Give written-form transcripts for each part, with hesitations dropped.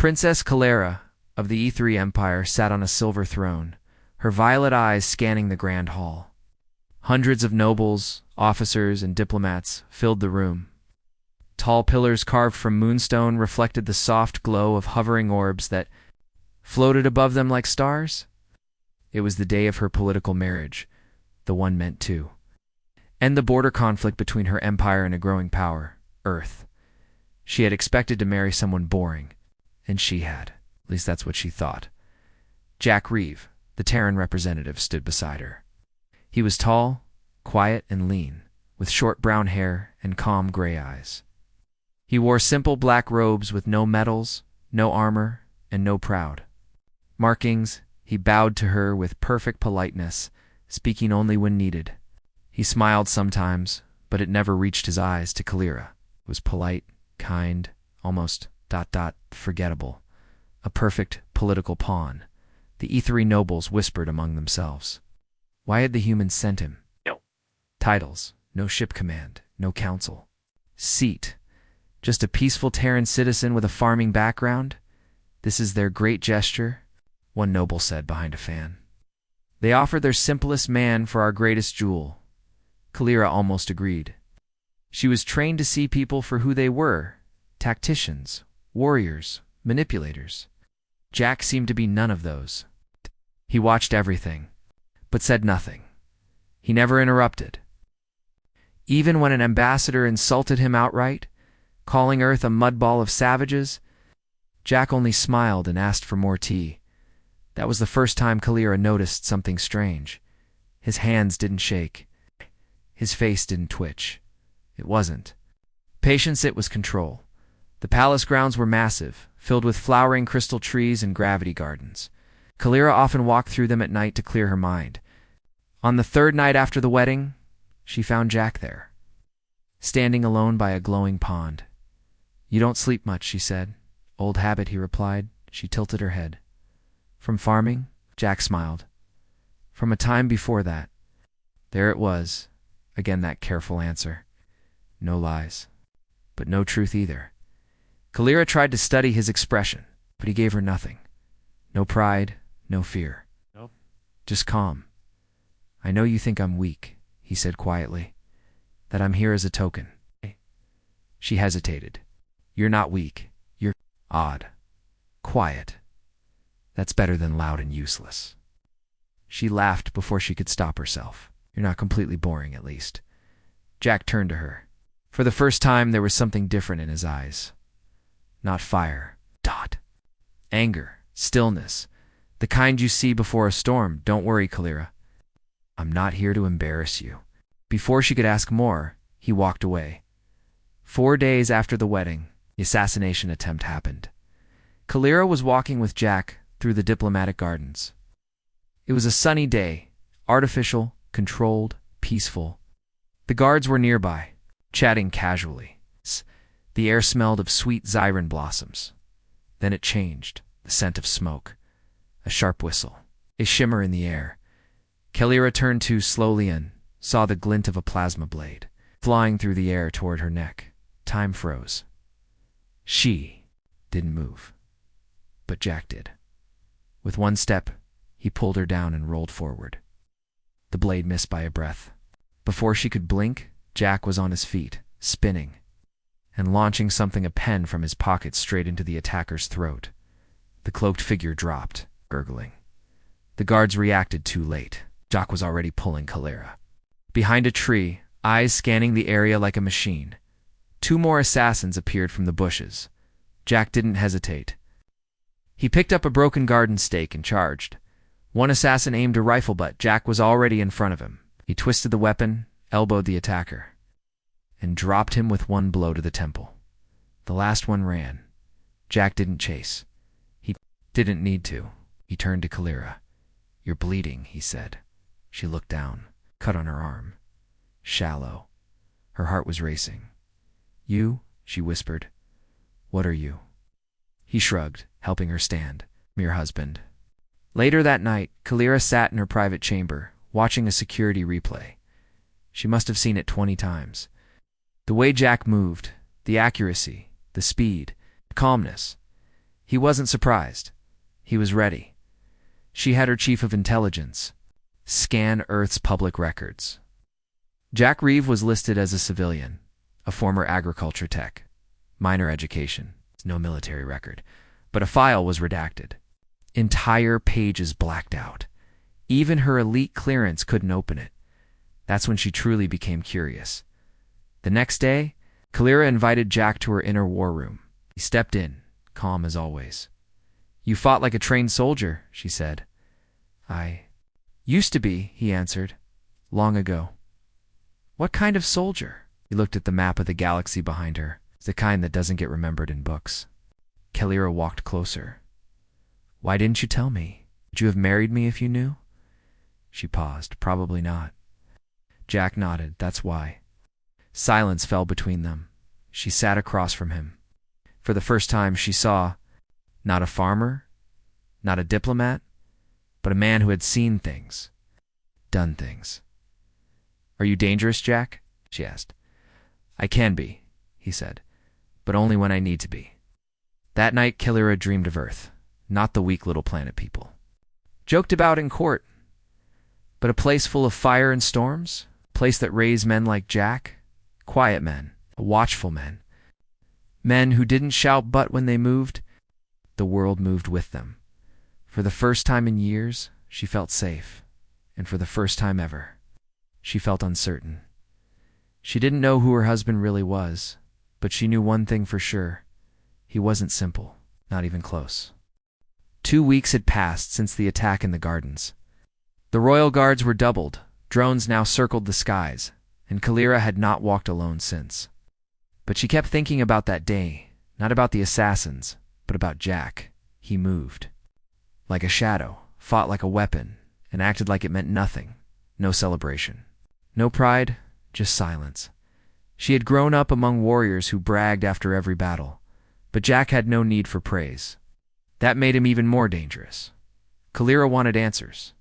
Princess Calera of the E3 Empire sat on a silver throne, her violet eyes scanning the grand hall. Hundreds of nobles, officers, and diplomats filled the room. Tall pillars carved from moonstone reflected the soft glow of hovering orbs that floated above them like stars. It was the day of her political marriage, the one meant to end the border conflict between her empire and a growing power, Earth. She had expected to marry someone boring, and she had. At least that's what she thought. Jack Reeve, the Terran representative, stood beside her. He was tall, quiet, and lean, with short brown hair and calm gray eyes. He wore simple black robes with no medals, no armor, and no proud markings. He bowed to her with perfect politeness, speaking only when needed. He smiled sometimes, but it never reached his eyes to Calera. It was polite, kind, almost ... forgettable. A perfect political pawn. The E3 nobles whispered among themselves. Why had the humans sent him? No titles, no ship command, no council. Seat. Just a peaceful Terran citizen with a farming background? This is their great gesture, one noble said behind a fan. They offer their simplest man for our greatest jewel. Calera almost agreed. She was trained to see people for who they were, tacticians, warriors, manipulators. Jack seemed to be none of those. He watched everything, but said nothing. He never interrupted. Even when an ambassador insulted him outright, calling Earth a mudball of savages, Jack only smiled and asked for more tea. That was the first time Calera noticed something strange. His hands didn't shake. His face didn't twitch. It wasn't patience, it was control. The palace grounds were massive, filled with flowering crystal trees and gravity gardens. Calera often walked through them at night to clear her mind. On the third night after the wedding, she found Jack there, standing alone by a glowing pond. You don't sleep much, she said. Old habit, he replied. She tilted her head. From farming? Jack smiled. From a time before that. There it was, again that careful answer. No lies, but no truth either. Calera tried to study his expression, but he gave her nothing. No pride, no fear. Nope. Just calm. I know you think I'm weak, he said quietly, that I'm here as a token. She hesitated. You're not weak. You're odd. Quiet. That's better than loud and useless. She laughed before she could stop herself. You're not completely boring, at least. Jack turned to her. For the first time, there was something different in his eyes. Not fire. Anger. Stillness. The kind you see before a storm. Don't worry, Calera. I'm not here to embarrass you. Before she could ask more, he walked away. 4 days after the wedding, the assassination attempt happened. Calera was walking with Jack through the diplomatic gardens. It was a sunny day, artificial, controlled, peaceful. The guards were nearby, chatting casually. The air smelled of sweet xyron blossoms. Then it changed, the scent of smoke. A sharp whistle, a shimmer in the air. Calera turned to slowly and saw the glint of a plasma blade, flying through the air toward her neck. Time froze. She didn't move, but Jack did. With one step, he pulled her down and rolled forward. The blade missed by a breath. Before she could blink, Jack was on his feet, spinning, and launching a pen from his pocket straight into the attacker's throat. The cloaked figure dropped, gurgling. The guards reacted too late. Jack was already pulling Calera. Behind a tree, eyes scanning the area like a machine, 2 more assassins appeared from the bushes. Jack didn't hesitate. He picked up a broken garden stake and charged. One assassin aimed a rifle butt. Jack was already in front of him. He twisted the weapon, elbowed the attacker, and dropped him with one blow to the temple. The last one ran. Jack didn't chase. He didn't need to. He turned to Calera. You're bleeding, he said. She looked down, cut on her arm. Shallow. Her heart was racing. You? She whispered. What are you? He shrugged, helping her stand. Your husband. Later that night, Calera sat in her private chamber, watching a security replay. She must have seen it 20 times. The way Jack moved, the accuracy, the speed, the calmness. He wasn't surprised. He was ready. She had her chief of intelligence scan Earth's public records. Jack Reeve was listed as a civilian, a former agriculture tech, minor education, no military record, but a file was redacted. Entire pages blacked out. Even her elite clearance couldn't open it. That's when she truly became curious. The next day, Kalira invited Jack to her inner war room. He stepped in, calm as always. "You fought like a trained soldier," she said. "I used to be," he answered. "Long ago." "What kind of soldier?" He looked at the map of the galaxy behind her, the kind that doesn't get remembered in books. Kalira walked closer. "Why didn't you tell me? Would you have married me if you knew?" She paused. "Probably not." Jack nodded. "That's why." Silence fell between them. She sat across from him. For the first time, she saw not a farmer, not a diplomat, but a man who had seen things, done things. "Are you dangerous, Jack?" she asked. "I can be," he said, "but only when I need to be." That night, Kalira dreamed of Earth, not the weak little planet people. Joked about in court, but a place full of fire and storms, a place that raised men like Jack, quiet men, watchful men, men who didn't shout but when they moved, the world moved with them. For the first time in years, she felt safe, and for the first time ever, she felt uncertain. She didn't know who her husband really was, but she knew one thing for sure. He wasn't simple, not even close. 2 weeks had passed since the attack in the gardens. The royal guards were doubled, drones now circled the skies, and Kalira had not walked alone since. But she kept thinking about that day, not about the assassins, but about Jack. He moved. Like a shadow, fought like a weapon, and acted like it meant nothing. No celebration. No pride, just silence. She had grown up among warriors who bragged after every battle, but Jack had no need for praise. That made him even more dangerous. Kalira wanted answers.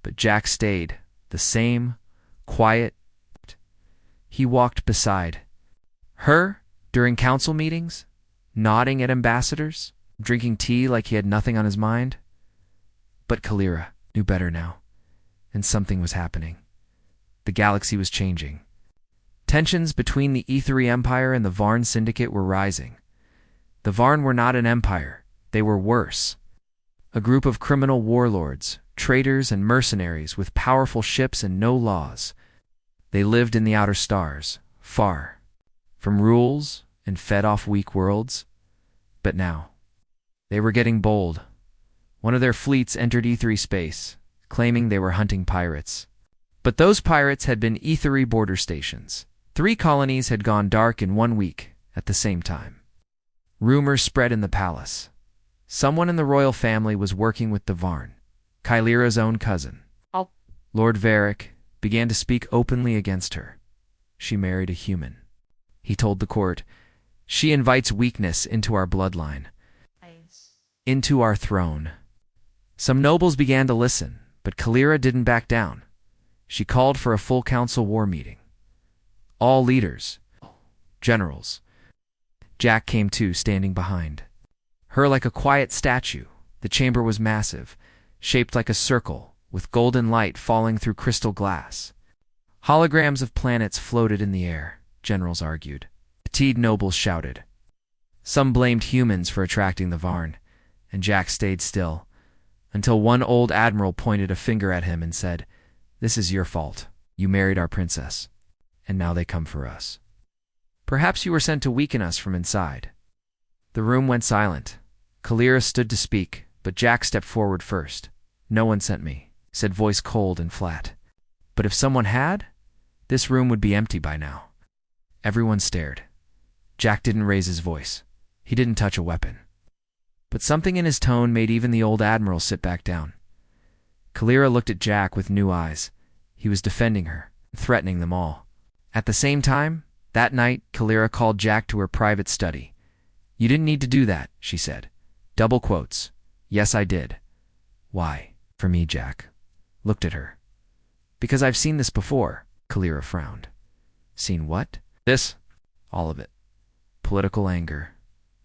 But Jack stayed, the same, quiet. He walked beside her during council meetings, nodding at ambassadors, drinking tea like he had nothing on his mind. But Kalira knew better now, and something was happening. The galaxy was changing. Tensions between the Aethery Empire and the Varn Syndicate were rising. The Varn were not an empire. They were worse. A group of criminal warlords, traitors and mercenaries with powerful ships and no laws. They lived in the outer stars, far from rules and fed off weak worlds. But now, they were getting bold. One of their fleets entered Aethery space, claiming they were hunting pirates. But those pirates had been Aethery border stations. 3 colonies had gone dark in 1 week at the same time. Rumors spread in the palace. Someone in the royal family was working with the Varn, Kalira's own cousin. Lord Varric began to speak openly against her. She married a human. He told the court, "She invites weakness into our bloodline, into our throne." Some nobles began to listen, but Kalira didn't back down. She called for a full council war meeting. All leaders, generals. Jack came too, standing behind her like a quiet statue. The chamber was massive, shaped like a circle, with golden light falling through crystal glass. Holograms of planets floated in the air, generals argued. Petite nobles shouted. Some blamed humans for attracting the Varn, and Jack stayed still, until one old admiral pointed a finger at him and said, "This is your fault. You married our princess, and now they come for us. Perhaps you were sent to weaken us from inside." The room went silent. Kalira stood to speak, but Jack stepped forward first. "No one sent me," said, voice cold and flat. But if someone had, this room would be empty by now. Everyone stared. Jack didn't raise his voice. He didn't touch a weapon. But something in his tone made even the old admiral sit back down. Kalira looked at Jack with new eyes. He was defending her, threatening them all. At the same time, that night, Kalira called Jack to her private study. "You didn't need to do that," she said. Double quotes. "Yes, I did." "Why?" "For me," Jack looked at her. "Because I've seen this before." Kalira frowned. "Seen what?" "This." "All of it. Political anger,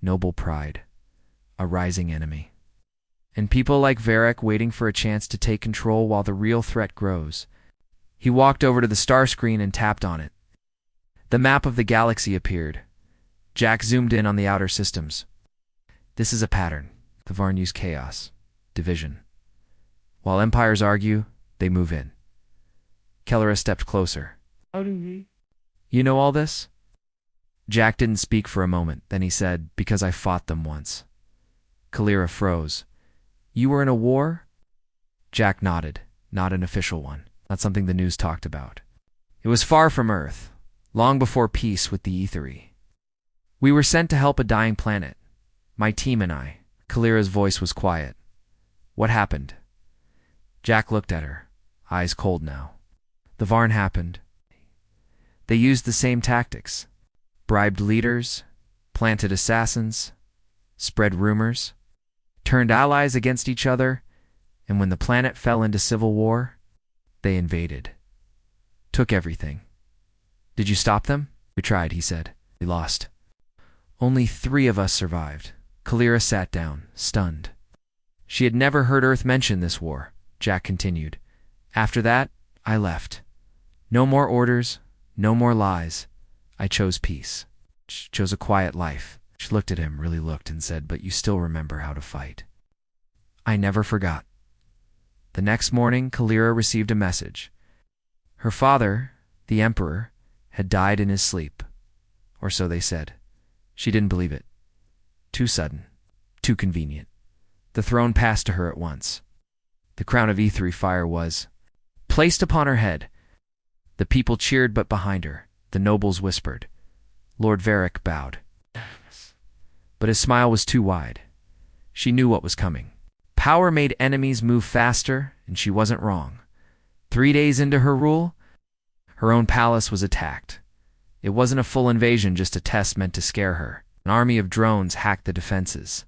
noble pride, a rising enemy. And people like Varric waiting for a chance to take control while the real threat grows. He walked over to the star screen and tapped on it. The map of the galaxy appeared. Jack zoomed in on the outer systems. This is a pattern. The Varn use chaos, division. While empires argue, they move in. Kellera stepped closer. How do we? You know all this? Jack didn't speak for a moment. Then he said, because I fought them once. Kellera froze. You were in a war? Jack nodded. Not an official one. Not something the news talked about. It was far from Earth, long before peace with the Aethery. We were sent to help a dying planet. My team and I. Kellera's voice was quiet. What happened? Jack looked at her, eyes cold now. The Varn happened. They used the same tactics. Bribed leaders, planted assassins, spread rumors, turned allies against each other, and when the planet fell into civil war, they invaded. Took everything. Did you stop them? We tried, he said. We lost. Only 3 of us survived. Kellera sat down, stunned. She had never heard Earth mention this war, Jack continued. After that, I left. No more orders, no more lies. I chose peace. Chose a quiet life. She looked at him, really looked, and said, but you still remember how to fight. I never forgot. The next morning, Kellera received a message. Her father, the Emperor, had died in his sleep. Or so they said. She didn't believe it. Too sudden. Too convenient. The throne passed to her at once. The crown of Aethery fire was placed upon her head. The people cheered, but behind her, the nobles whispered. Lord Varric bowed. But his smile was too wide. She knew what was coming. Power made enemies move faster, and she wasn't wrong. 3 days into her rule, her own palace was attacked. It wasn't a full invasion, just a test meant to scare her. An army of drones hacked the defenses.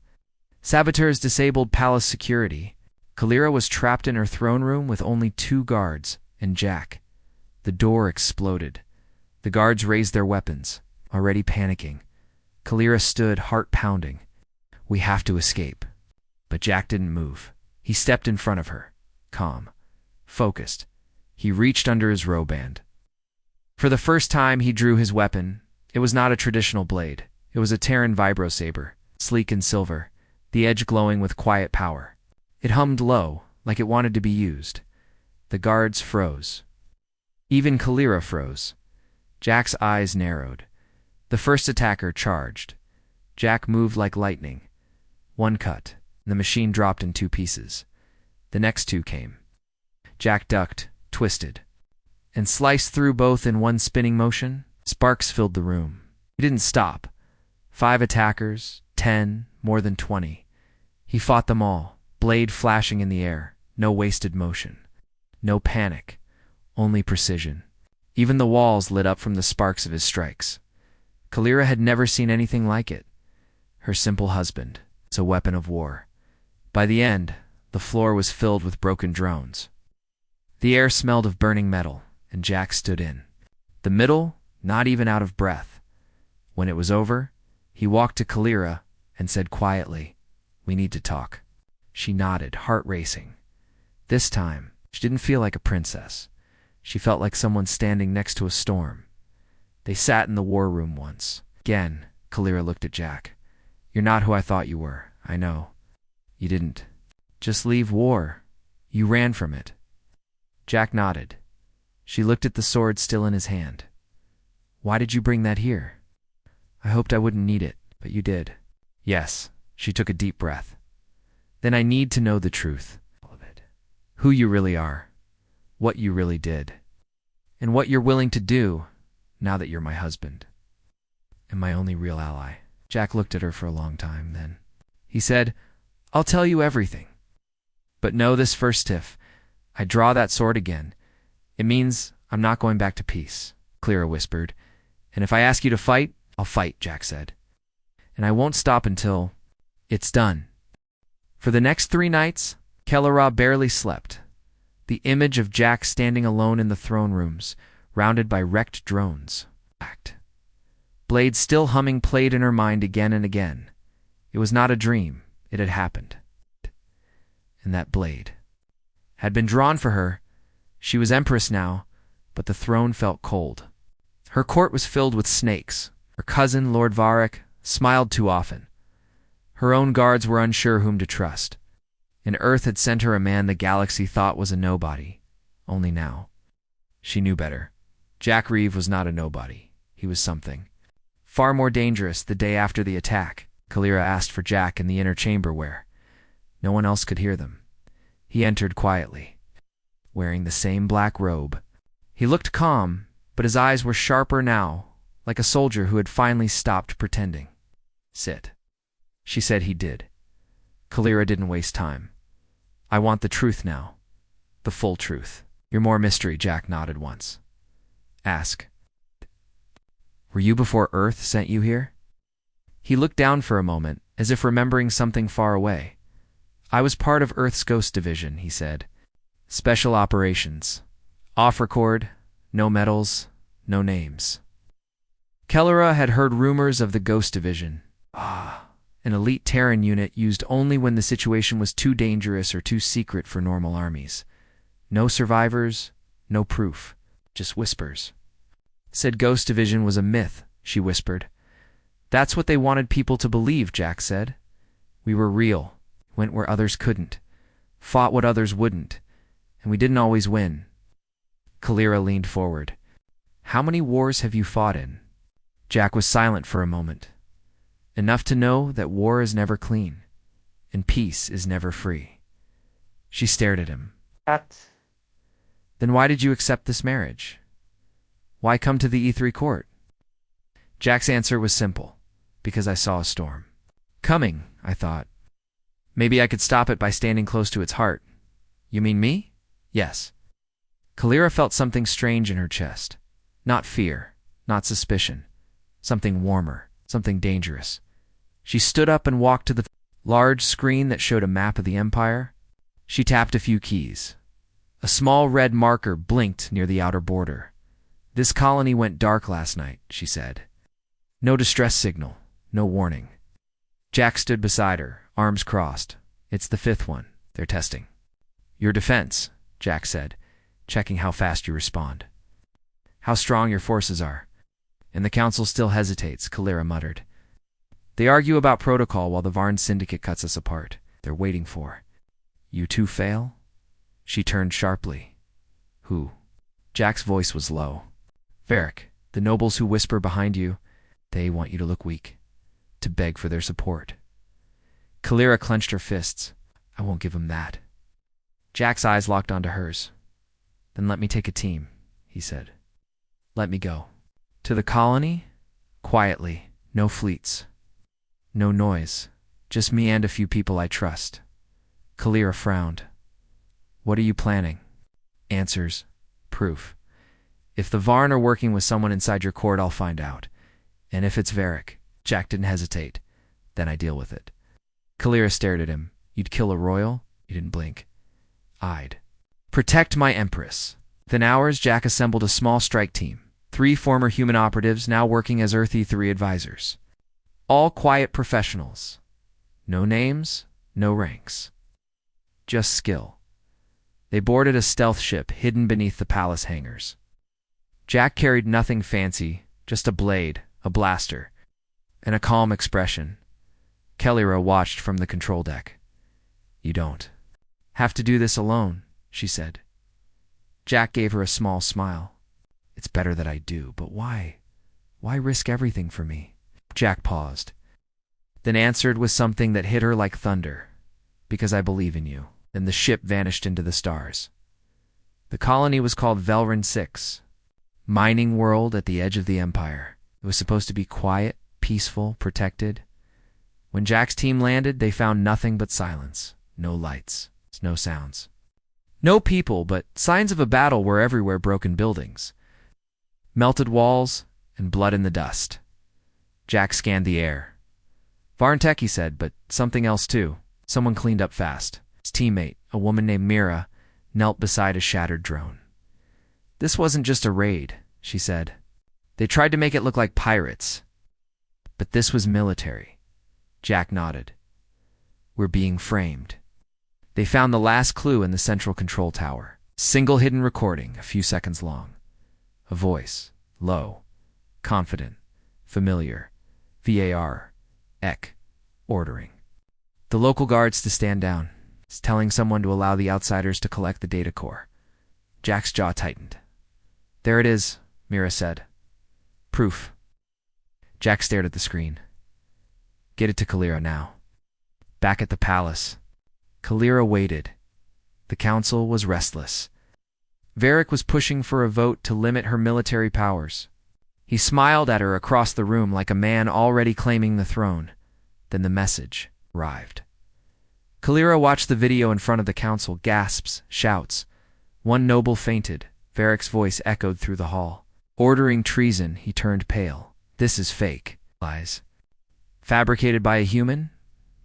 Saboteurs disabled palace security. Kellera was trapped in her throne room with only 2 guards and Jack. The door exploded. The guards raised their weapons, already panicking. Kellera stood, heart pounding. We have to escape. But Jack didn't move. He stepped in front of her, calm, focused. He reached under his roband. For the first time, he drew his weapon. It was not a traditional blade. It was a Terran vibrosaber, sleek and silver, the edge glowing with quiet power. It hummed low, like it wanted to be used. The guards froze. Even Kellera froze. Jack's eyes narrowed. The first attacker charged. Jack moved like lightning. 1 cut. The machine dropped in 2 pieces. The next 2 came. Jack ducked, twisted, and sliced through both in one spinning motion. Sparks filled the room. He didn't stop. 5 attackers, 10, more than 20. He fought them all, blade flashing in the air, no wasted motion. No panic, only precision. Even the walls lit up from the sparks of his strikes. Kellera had never seen anything like it. Her simple husband, it's a weapon of war. By the end, the floor was filled with broken drones. The air smelled of burning metal, and Jack stood in the middle, not even out of breath. When it was over, he walked to Kellera and said quietly, "We need to talk." She nodded, heart racing. This time, she didn't feel like a princess. She felt like someone standing next to a storm. They sat in the war room once. Again, Kellera looked at Jack. "You're not who I thought you were, I know. You didn't just leave war. You ran from it." Jack nodded. She looked at the sword still in his hand. "Why did you bring that here?" "I hoped I wouldn't need it, but you did." "Yes." She took a deep breath. "Then I need to know the truth. All of it. Who you really are. What you really did. And what you're willing to do now that you're my husband. And my only real ally." Jack looked at her for a long time, then he said, "I'll tell you everything. But know this first, Tiff. I draw that sword again. It means I'm not going back to peace," Kellera whispered. "And if I ask you to fight, I'll fight," Jack said. "And I won't stop until it's done." For the next 3 nights, Kellera barely slept. The image of Jack standing alone in the throne rooms, rounded by wrecked drones. Blades still humming played in her mind again and again. It was not a dream. It had happened. And that blade had been drawn for her. She was empress now, but the throne felt cold. Her court was filled with snakes. Her cousin, Lord Varric, smiled too often. Her own guards were unsure whom to trust. And Earth had sent her a man the galaxy thought was a nobody. Only now she knew better. Jack Reeve was not a nobody. He was something far more dangerous. The day after the attack, Kalira asked for Jack in the inner chamber where no one else could hear them. He entered quietly, wearing the same black robe. He looked calm, but his eyes were sharper now, like a soldier who had finally stopped pretending. "Sit," she said. He did. Kalira didn't waste time. "I want the truth now. The full truth." "You're more mystery," Jack nodded once. "Ask. Were you before Earth sent you here?" He looked down for a moment, as if remembering something far away. "I was part of Earth's Ghost Division," he said. "Special operations. Off record, no medals, no names." Kalira had heard rumors of the Ghost Division. An elite Terran unit used only when the situation was too dangerous or too secret for normal armies. No survivors, no proof, just whispers. "Said Ghost Division was a myth," she whispered. "That's what they wanted people to believe," Jack said. "We were real, went where others couldn't, fought what others wouldn't, and we didn't always win." Kalira leaned forward. "How many wars have you fought in?" Jack was silent for a moment. "Enough to know that war is never clean, and peace is never free." She stared at him. "Then why did you accept this marriage? Why come to the E3 court?" Jack's answer was simple. "Because I saw a storm coming, I thought. Maybe I could stop it by standing close to its heart." "You mean me?" "Yes." Kalira felt something strange in her chest. Not fear, not suspicion. Something warmer, something dangerous. She stood up and walked to the large screen that showed a map of the Empire. She tapped a few keys. A small red marker blinked near the outer border. "This colony went dark last night," she said. "No distress signal, no warning." Jack stood beside her, arms crossed. "It's the fifth one. They're testing your defense," Jack said, "checking how fast you respond. How strong your forces are." "And the Council still hesitates," Kalira muttered. "They argue about protocol while the Varn Syndicate cuts us apart. They're waiting for you to fail?" She turned sharply. "Who?" Jack's voice was low. "Varric, the nobles who whisper behind you. They want you to look weak, to beg for their support." Kalira clenched her fists. "I won't give them that." Jack's eyes locked onto hers. "Then let me take a team," he said. "Let me go. To the colony? Quietly. No fleets. No noise. Just me and a few people I trust." Kalira frowned. "What are you planning?" "Answers. Proof. If the Varn are working with someone inside your court, I'll find out. And if it's Varric," Jack didn't hesitate, "then I deal with it." Kalira stared at him. "You'd kill a royal?" He didn't blink. "I'd protect my empress." Within hours, Jack assembled a small strike team. 3 former human operatives now working as Earth E3 advisors. All quiet professionals. No names, no ranks. Just skill. They boarded a stealth ship hidden beneath the palace hangars. Jack carried nothing fancy, just a blade, a blaster, and a calm expression. Kalira watched from the control deck. "You don't have to do this alone," she said. Jack gave her a small smile. "It's better that I do, but why? Why risk everything for me?" Jack paused, then answered with something that hit her like thunder. "Because I believe in you." Then the ship vanished into the stars. The colony was called Velrin 6. Mining world at the edge of the Empire. It was supposed to be quiet, peaceful, protected. When Jack's team landed, they found nothing but silence. No lights, no sounds. No people, but signs of a battle were everywhere. Broken buildings, melted walls, and blood in the dust. Jack scanned the air. "Varntech," he said, "but something else too." Someone cleaned up fast. His teammate, a woman named Mira, knelt beside a shattered drone. "This wasn't just a raid," she said. "They tried to make it look like pirates. But this was military." Jack nodded. We're being framed. They found the last clue in the central control tower. Single hidden recording, a few seconds long. A voice, low, confident, familiar. VAR, EC, ordering the local guards to stand down. It's telling someone to allow the outsiders to collect the data core. Jack's jaw tightened. There it is, Mira said. Proof. Jack stared at the screen. Get it to Kalira now. Back at the palace, Kalira waited. The council was restless. Varric was pushing for a vote to limit her military powers. He smiled at her across the room like a man already claiming the throne. Then the message arrived. Kalira watched the video in front of the council, gasps, shouts. One noble fainted. Varric's voice echoed through the hall. Ordering treason, he turned pale. This is fake. Lies. Fabricated by a human?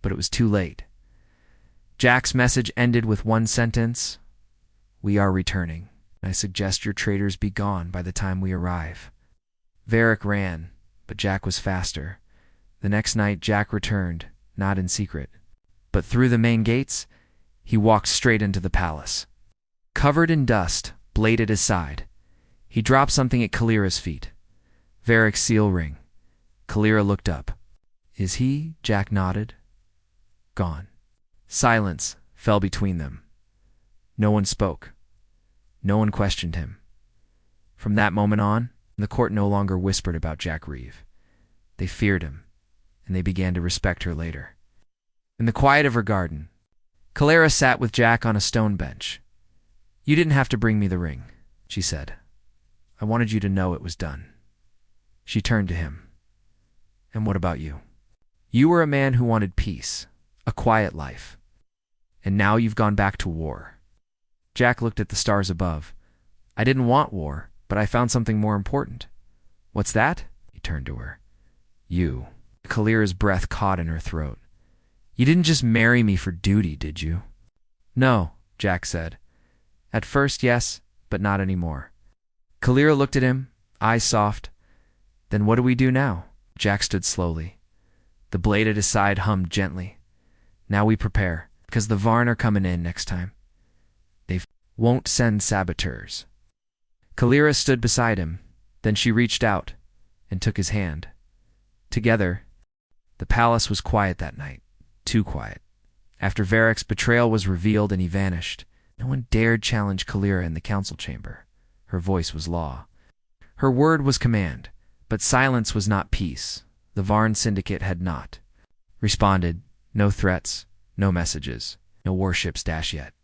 But it was too late. Jack's message ended with one sentence. We are returning. I suggest your traitors be gone by the time we arrive. Varric ran, but Jack was faster. The next night, Jack returned, not in secret. But through the main gates, he walked straight into the palace. Covered in dust, blade at his side, he dropped something at Kalira's feet. Varric's seal ring. Kalira looked up. Is he? Jack nodded. Gone. Silence fell between them. No one spoke. No one questioned him. From that moment on, the court no longer whispered about Jack Reeve. They feared him, and they began to respect her later. In the quiet of her garden, Kalira sat with Jack on a stone bench. You didn't have to bring me the ring, she said. I wanted you to know it was done. She turned to him. And what about you? You were a man who wanted peace, a quiet life. And now you've gone back to war. Jack looked at the stars above. I didn't want war, but I found something more important. What's that? He turned to her. You. Kalira's breath caught in her throat. You didn't just marry me for duty, did you? No, Jack said. At first, yes, but not anymore. Kalira looked at him, eyes soft. Then what do we do now? Jack stood slowly. The blade at his side hummed gently. Now we prepare, because the Varn are coming in next time. They won't send saboteurs. Kalira stood beside him. Then she reached out and took his hand. Together, the palace was quiet that night. Too quiet. After Varric's betrayal was revealed and he vanished, no one dared challenge Kalira in the council chamber. Her voice was law. Her word was command, but silence was not peace. The Varn Syndicate had not responded. No threats, no messages, no warships dash yet.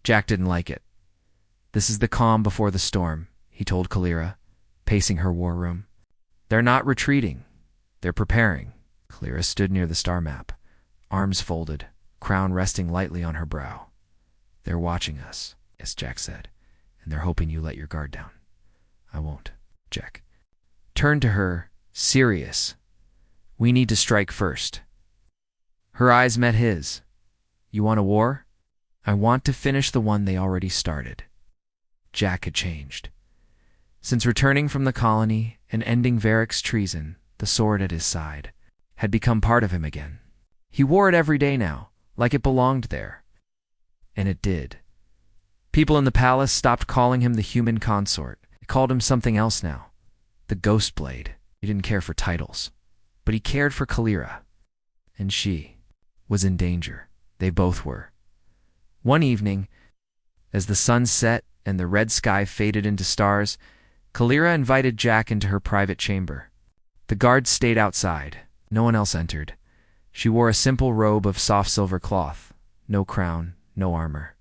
Jack didn't like it. This is the calm before the storm, he told Kalira, pacing her war room. They're not retreating. They're preparing. Kalira stood near the star map, arms folded, crown resting lightly on her brow. They're watching us, yes, Jack said, and they're hoping you let your guard down. I won't, Jack turned to her, serious. We need to strike first. Her eyes met his. You want a war? I want to finish the one they already started. Jack had changed. Since returning from the colony and ending Varric's treason, the sword at his side had become part of him again. He wore it every day now, like it belonged there. And it did. People in the palace stopped calling him the human consort. They called him something else now. The Ghost Blade. He didn't care for titles, but he cared for Kalira. And she was in danger. They both were. One evening, as the sun set and the red sky faded into stars, Kalira invited Jack into her private chamber. The guards stayed outside. No one else entered. She wore a simple robe of soft silver cloth. No crown, no armor.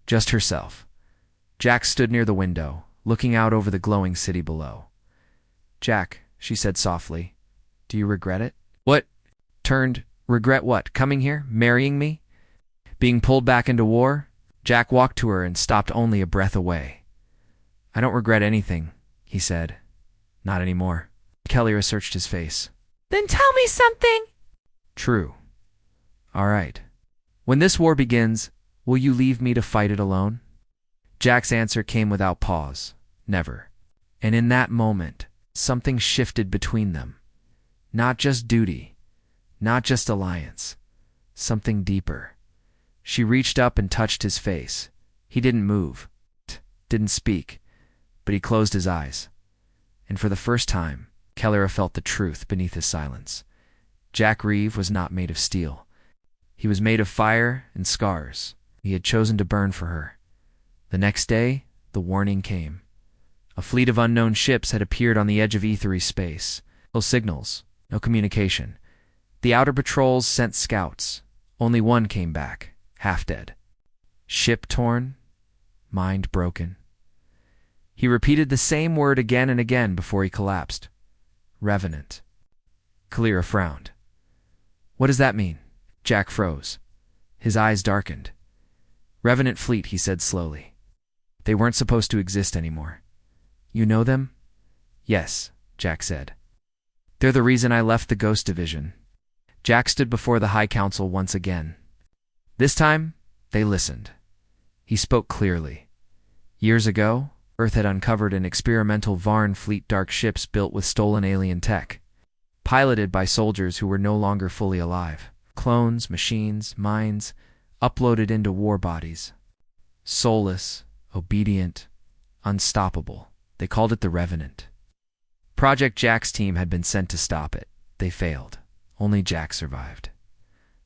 Just herself. Jack stood near the window, looking out over the glowing city below. Jack, she said softly, do you regret it? What? Regret what? Coming here? Marrying me? Being pulled back into war? Jack walked to her and stopped only a breath away. I don't regret anything, he said. Not anymore. Kalira searched his face. Then tell me something. True. All right. When this war begins, will you leave me to fight it alone? Jack's answer came without pause. Never. And in that moment, something shifted between them. Not just duty, not just alliance, something deeper. She reached up and touched his face. He didn't move, didn't speak, but he closed his eyes. And for the first time, Kellera felt the truth beneath his silence. Jack Reeve was not made of steel. He was made of fire and scars. He had chosen to burn for her. The next day, the warning came. A fleet of unknown ships had appeared on the edge of ethery space. No signals, no communication. The outer patrols sent scouts. Only one came back, half dead. Ship torn, mind broken. He repeated the same word again and again before he collapsed. Revenant. Kellera frowned. What does that mean? Jack froze. His eyes darkened. Revenant fleet, he said slowly. They weren't supposed to exist anymore. You know them? Yes, Jack said. They're the reason I left the Ghost Division. Jack stood before the High Council once again. This time, they listened. He spoke clearly. Years ago, Earth had uncovered an experimental Varn fleet dark ships built with stolen alien tech, piloted by soldiers who were no longer fully alive. Clones, machines, minds, uploaded into war bodies. Soulless, obedient, unstoppable. They called it the Revenant. Project Jack's team had been sent to stop it. They failed. Only Jack survived.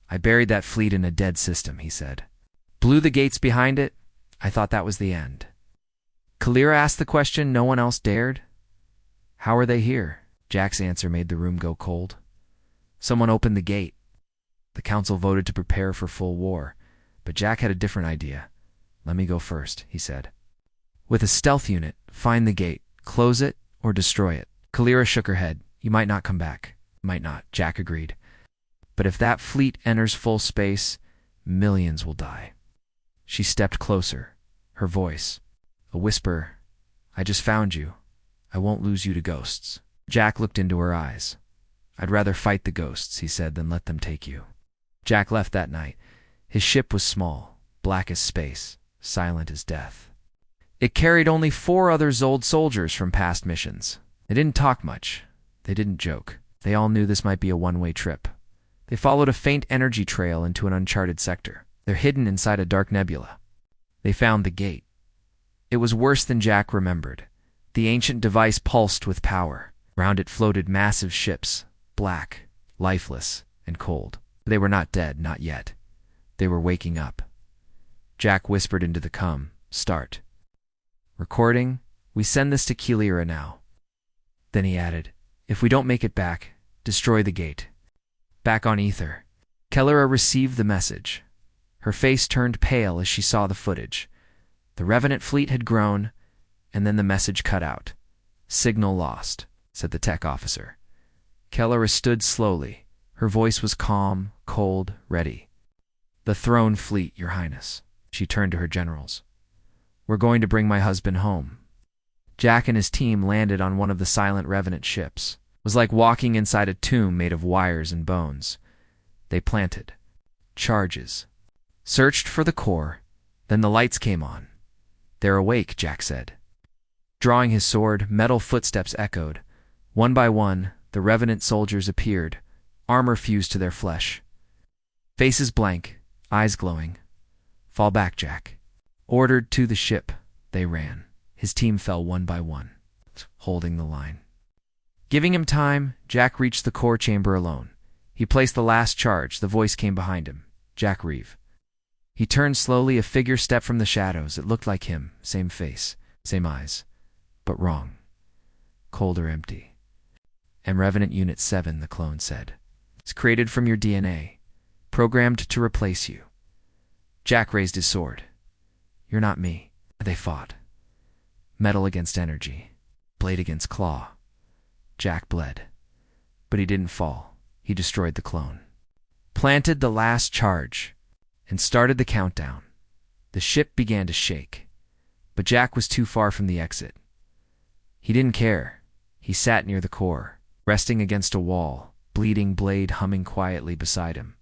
I buried that fleet in a dead system, he said. Blew the gates behind it. I thought that was the end. Kellera asked the question no one else dared. How are they here? Jack's answer made the room go cold. Someone opened the gate. The council voted to prepare for full war, but Jack had a different idea. Let me go first, he said. With a stealth unit, find the gate, close it, or destroy it. Kellera shook her head. You might not come back. Might not, Jack agreed. But if that fleet enters full space, millions will die. She stepped closer, her voice, a whisper. I just found you. I won't lose you to ghosts. Jack looked into her eyes. I'd rather fight the ghosts, he said, than let them take you. Jack left that night. His ship was small, black as space, silent as death. It carried only 4 other Zold soldiers from past missions. They didn't talk much. They didn't joke. They all knew this might be a one-way trip. They followed a faint energy trail into an uncharted sector. They're hidden inside a dark nebula. They found the gate. It was worse than Jack remembered. The ancient device pulsed with power. Around it floated massive ships, black, lifeless, and cold. They were not dead, not yet. They were waking up. Jack whispered into the start. Recording, we send this to Kellera now. Then he added, if we don't make it back, destroy the gate. Back on ether. Kellera received the message. Her face turned pale as she saw the footage. The Revenant fleet had grown, and then the message cut out. Signal lost, said the tech officer. Kellera stood slowly. Her voice was calm, cold, ready. The Throne fleet, Your Highness. She turned to her generals. We're going to bring my husband home. Jack and his team landed on one of the silent Revenant ships. It was like walking inside a tomb made of wires and bones. They planted. Charges. Searched for the core. Then the lights came on. They're awake, Jack said. Drawing his sword, metal footsteps echoed. One by one, the Revenant soldiers appeared, armor fused to their flesh. Faces blank, eyes glowing. Fall back, Jack. Ordered to the ship, they ran. His team fell one by one, holding the line. Giving him time, Jack reached the core chamber alone. He placed the last charge. The voice came behind him. Jack Reeve. He turned slowly, a figure stepped from the shadows. It looked like him, same face, same eyes, but wrong. Colder, empty. "I'm Revenant Unit 7, the clone said. It's created from your DNA, programmed to replace you. Jack raised his sword. You're not me. They fought. Metal against energy, blade against claw. Jack bled. But he didn't fall. He destroyed the clone. Planted the last charge, and started the countdown. The ship began to shake, but Jack was too far from the exit. He didn't care. He sat near the core, resting against a wall, bleeding blade humming quietly beside him.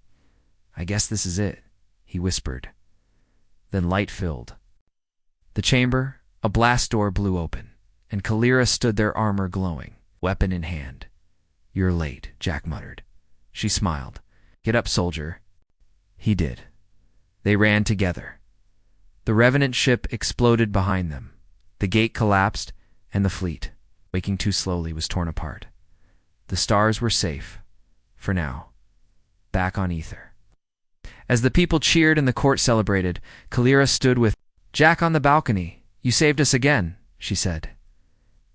I guess this is it, he whispered. Then light filled the chamber. A blast door blew open, and Kellera stood there, armor glowing, weapon in hand. You're late, Jack muttered. She smiled. Get up, soldier. He did. They ran together. The Revenant ship exploded behind them. The gate collapsed, and the fleet, waking too slowly, was torn apart. The stars were safe, for now, back on Ether. As the people cheered and the court celebrated, Kalira stood with Jack on the balcony. "You saved us again," she said.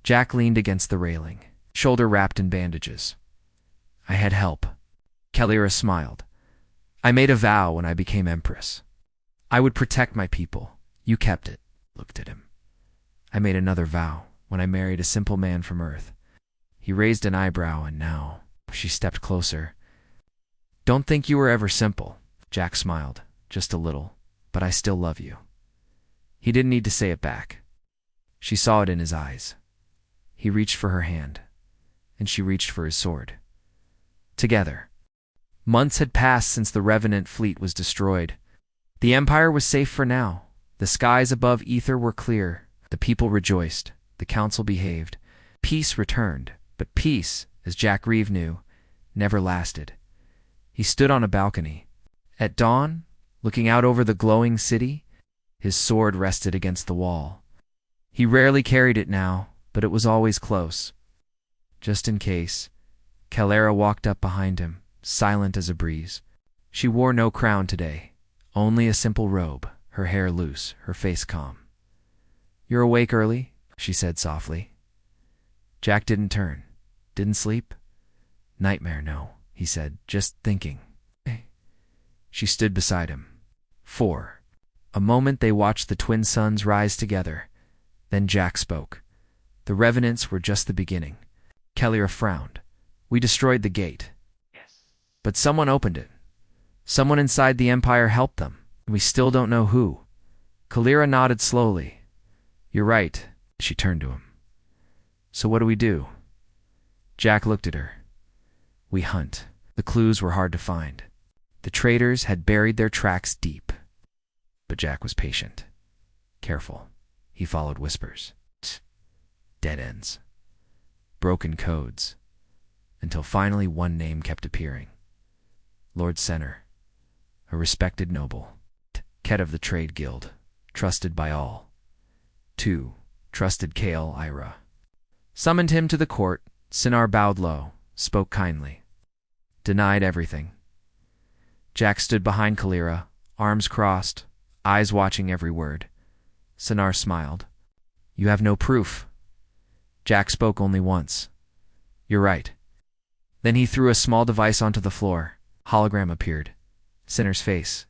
Jack leaned against the railing, shoulder wrapped in bandages. "I had help." Kalira smiled. "I made a vow when I became Empress. I would protect my people. You kept it." Looked at him. "I made another vow when I married a simple man from Earth." He raised an eyebrow, and now she stepped closer. "Don't think you were ever simple." Jack smiled, "Just a little, but I still love you." He didn't need to say it back. She saw it in his eyes. He reached for her hand, and she reached for his sword. Together. Months had passed since the Revenant fleet was destroyed. The Empire was safe for now. The skies above Ether were clear. The people rejoiced. The council behaved. Peace returned. But peace, as Jack Reeve knew, never lasted. He stood on a balcony. At dawn, looking out over the glowing city, his sword rested against the wall. He rarely carried it now, but it was always close. Just in case, Kalira walked up behind him, silent as a breeze. She wore no crown today, only a simple robe, her hair loose, her face calm. "You're awake early?" she said softly. Jack didn't turn. "Didn't sleep?" "Nightmare, no," he said, "just thinking." She stood beside him. For a moment they watched the twin suns rise together. Then Jack spoke. "The Revenants were just the beginning." Kalira frowned. "We destroyed the gate. Yes. But someone opened it. Someone inside the Empire helped them. We still don't know who." Kalira nodded slowly. "You're right." She turned to him. "So what do we do?" Jack looked at her. "We hunt." The clues were hard to find. The traitors had buried their tracks deep. But Jack was patient. Careful. He followed whispers. Dead ends. Broken codes. Until finally one name kept appearing. Lord Senner. A respected noble. Ket of the Trade Guild. Trusted by all. 2. Trusted Kale Ira. Summoned him to the court. Sinar bowed low. Spoke kindly. Denied everything. Jack stood behind Kalira, arms crossed, eyes watching every word. Sinar smiled. "You have no proof." Jack spoke only once. "You're right." Then he threw a small device onto the floor. Hologram appeared. Sinner's face.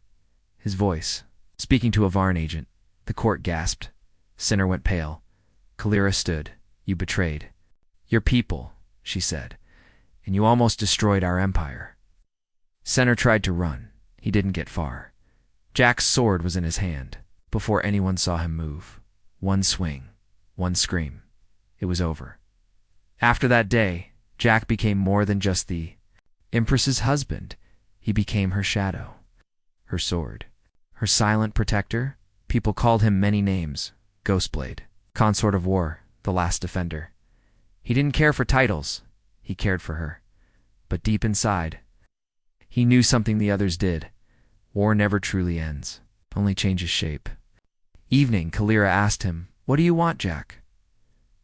His voice. Speaking to a Varn agent. The court gasped. Sinner went pale. Kalira stood. "You betrayed." "Your people," she said. "And you almost destroyed our empire." Senner tried to run. He didn't get far. Jack's sword was in his hand. Before anyone saw him move. One swing. One scream. It was over. After that day, Jack became more than just the Empress's husband. He became her shadow. Her sword. Her silent protector. People called him many names. Ghostblade. Consort of War. The Last Defender. He didn't care for titles. He cared for her. But deep inside, he knew something the others did. War never truly ends, only changes shape. Evening, Kalira asked him, "What do you want, Jack?"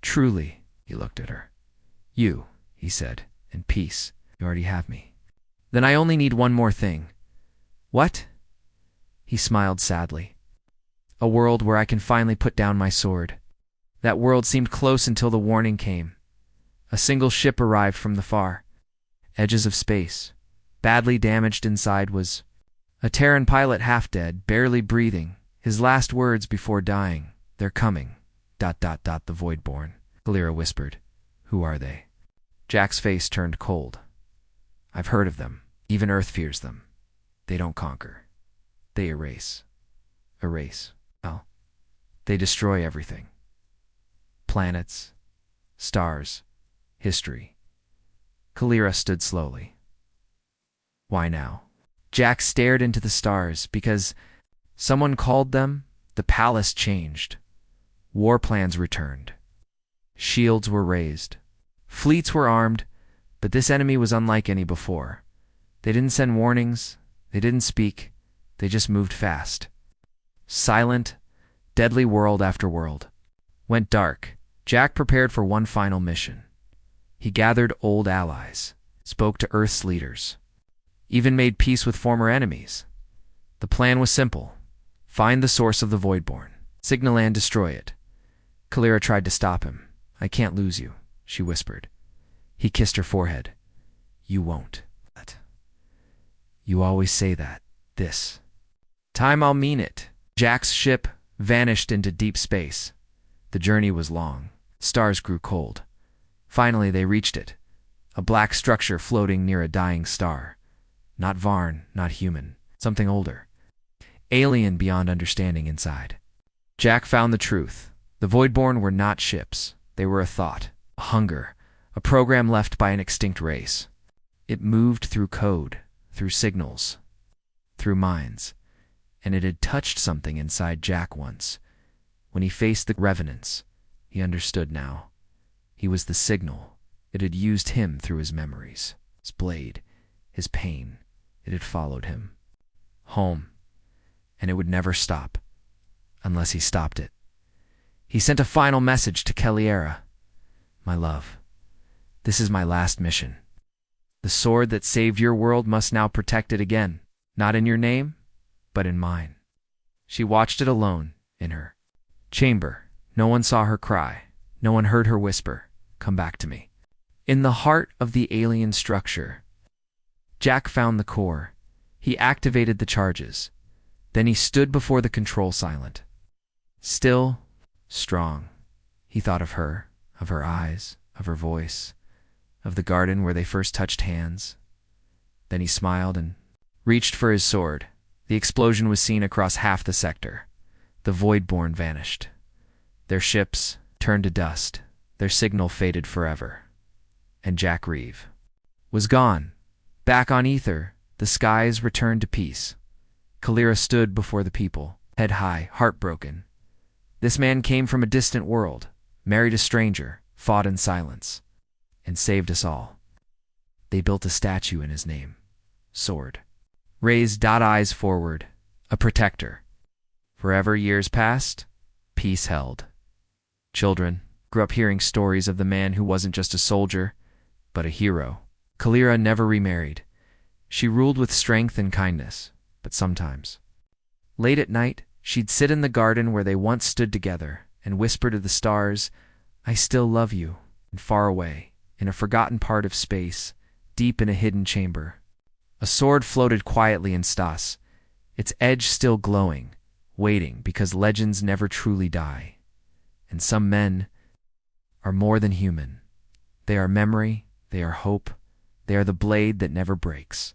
"Truly," he looked at her. "You," he said, "and peace. You already have me." "Then I only need one more thing." "What?" He smiled sadly. "A world where I can finally put down my sword." That world seemed close until the warning came. A single ship arrived from the far edges of space. Badly damaged inside was a Terran pilot, half dead, barely breathing, his last words before dying. "They're coming. ... The Voidborn." Kalira whispered. "Who are they?" Jack's face turned cold. "I've heard of them. Even Earth fears them. They don't conquer. They erase." "Erase?" "Well, they destroy everything. Planets, stars, history." Kalira stood slowly. "Why now?" Jack stared into the stars. "Because someone called them, the palace changed. War plans returned. Shields were raised. Fleets were armed, but this enemy was unlike any before. They didn't send warnings. They didn't speak. They just moved fast. Silent, deadly world after world. Went dark. Jack prepared for one final mission. He gathered old allies, spoke to Earth's leaders, even made peace with former enemies. The plan was simple. Find the source of the Voidborn. Signal and destroy it. Kalira tried to stop him. I can't lose you, she whispered. He kissed her forehead. You won't. You always say that. This time I'll mean it. Jack's ship vanished into deep space. The journey was long. Stars grew cold. Finally, they reached it. A black structure floating near a dying star. Not Varn, not human. Something older. Alien beyond understanding inside. Jack found the truth. The Voidborn were not ships. They were a thought, a hunger, a program left by an extinct race. It moved through code, through signals, through minds, and it had touched something inside Jack once. When he faced the revenants, he understood now. He was the signal. It had used him through his memories, his blade, his pain. It had followed him. Home. And it would never stop, unless he stopped it. He sent a final message to Kaliera. My love, this is my last mission. The sword that saved your world must now protect it again, not in your name, but in mine. She watched it alone, in her chamber. No one saw her cry. No one heard her whisper, come back to me. In the heart of the alien structure, Jack found the core. He activated the charges. Then he stood before the control silent. Still, strong. He thought of her eyes, of her voice, of the garden where they first touched hands. Then he smiled and reached for his sword. The explosion was seen across half the sector. The Voidborn vanished. Their ships turned to dust. Their signal faded forever. And Jack Reeve was gone. Back on Ether, the skies returned to peace. Kalira stood before the people, head high, heartbroken. This man came from a distant world, married a stranger, fought in silence, and saved us all. They built a statue in his name. Sword. Raised eyes forward, a protector. Forever years passed, peace held. Children grew up hearing stories of the man who wasn't just a soldier, but a hero. Kalira never remarried. She ruled with strength and kindness, but sometimes. Late at night, she'd sit in the garden where they once stood together and whisper to the stars, I still love you, and far away, in a forgotten part of space, deep in a hidden chamber. A sword floated quietly in Stas, its edge still glowing, waiting because legends never truly die. And some men are more than human. They are memory, they are hope, they are the blade that never breaks.